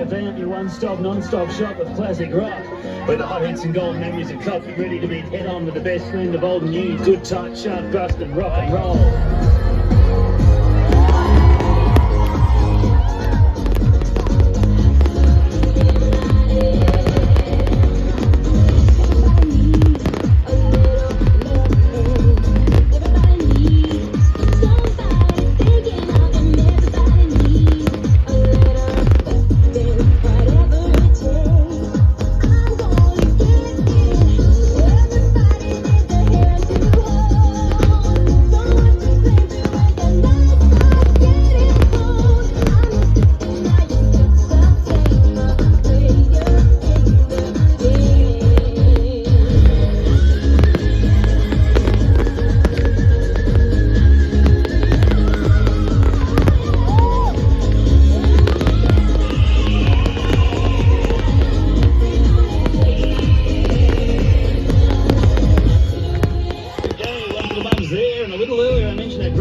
FM, your one-stop, non-stop shop of classic rock. Where the hot hits and gold memories of coffee ready to be head on with the best blend of old and new, good, tight, sharp, crust and rock and roll.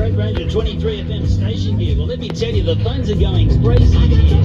Range of 23 FM station gear. Well, let me tell you, the funds are going crazy here.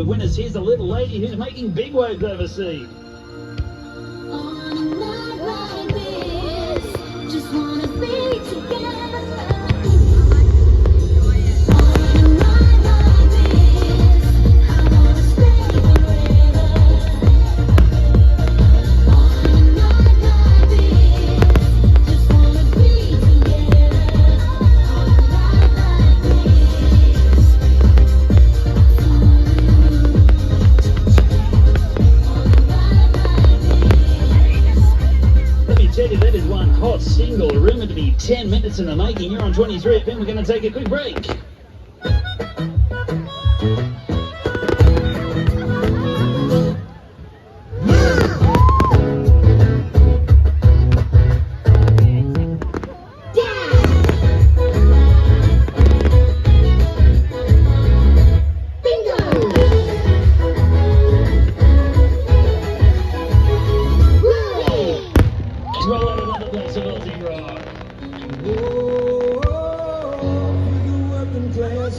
Winners, here's a little lady who's making big waves overseas. On a night like this, just wanna be together. That is one hot single, rumoured to be 10 minutes in the making. You're on 23 FM. We're going to take a quick break. Roll out another blast of Aussie rock. The working class.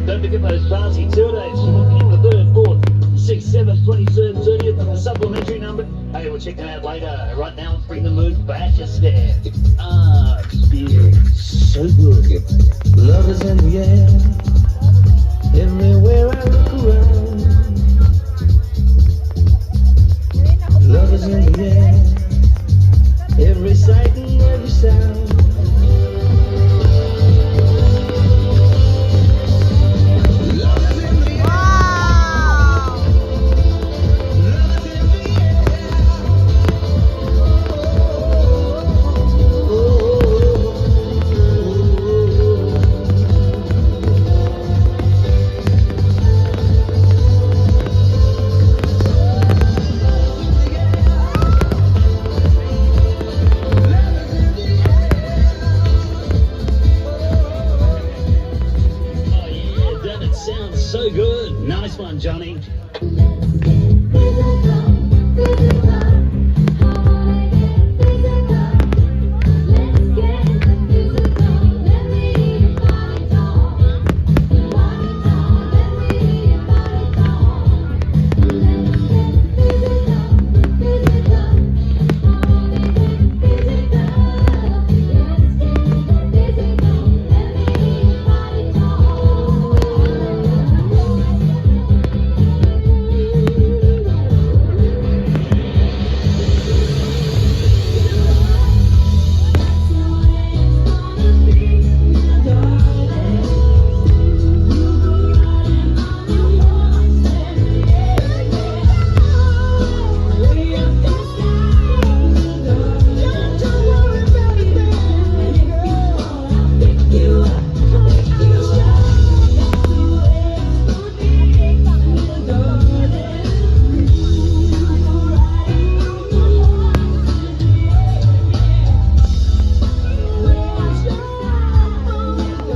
Don't forget those fancy tour dates. We're the 3rd, 4th, 6th, 7th, 23rd, 30th, and the supplementary number. Hey, we'll check them out later. Right now, let's bring the mood back a step. Ah, beer, so good. Love is in the air, everywhere I look around. Love is in the air, every sight and every sound. so good. Nice one, Johnny.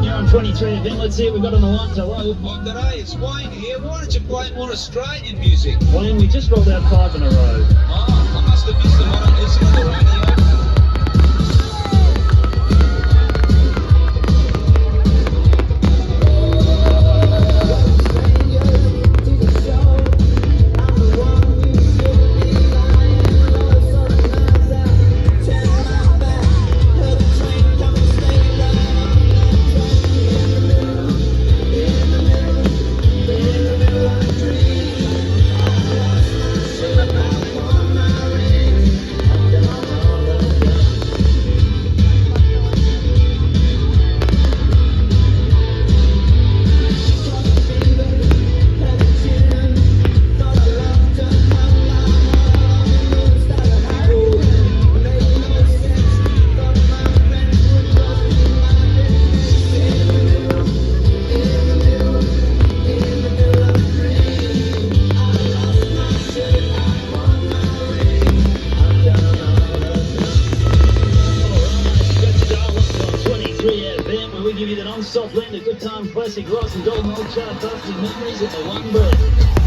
You're on 23 event. Let's see what we've got on the line. Hello. Oh, g'day, it's Wayne here. Why don't you play more Australian music? Wayne, we just rolled out 5 in a row. Oh, I must have missed them. I don't listen to the radio. We give you the non-stop blend of good time classic rock and golden old chart busting memories at the one breath.